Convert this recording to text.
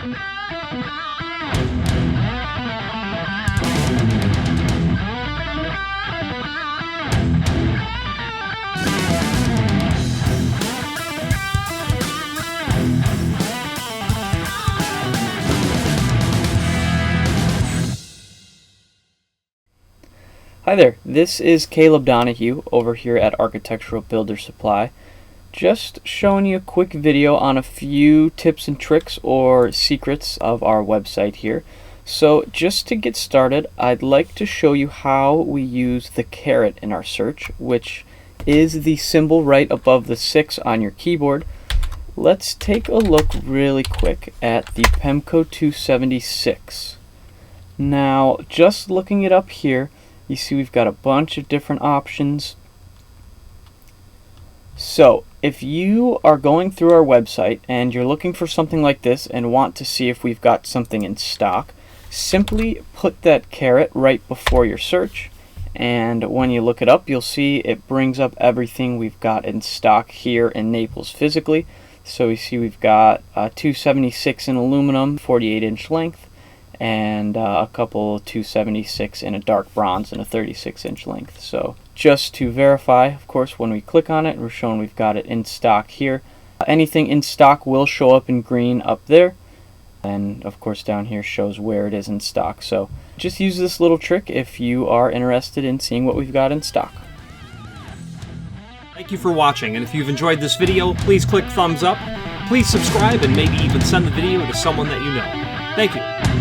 Hi there, this is Caleb Donahue over here at Architectural Builder Supply. Just showing you a quick video on a few tips and tricks or secrets of our website here. So just to get started, I'd like to show you how we use the caret in our search, which is the symbol right above the 6 on your keyboard. Let's take a look really quick at the Pemco 276. Now, just looking it up here, you see we've got a bunch of different options. So if you are going through our website and you're looking for something like this and want to see if we've got something in stock, simply put that caret right before your search, and when you look it up, you'll see it brings up everything we've got in stock here in Naples physically. So we see we've got 276 in aluminum, 48-inch length, and a couple 276 in a dark bronze and a 36-inch length. So just to verify, of course, when we click on it, we're showing we've got it in stock here. Anything in stock will show up in green up there, and of course down here shows where it is in stock. So just use this little trick if you are interested in seeing what we've got in stock. Thank you for watching, and if you've enjoyed this video, please click thumbs up, please subscribe, and maybe even send the video to someone that you know. Thank you.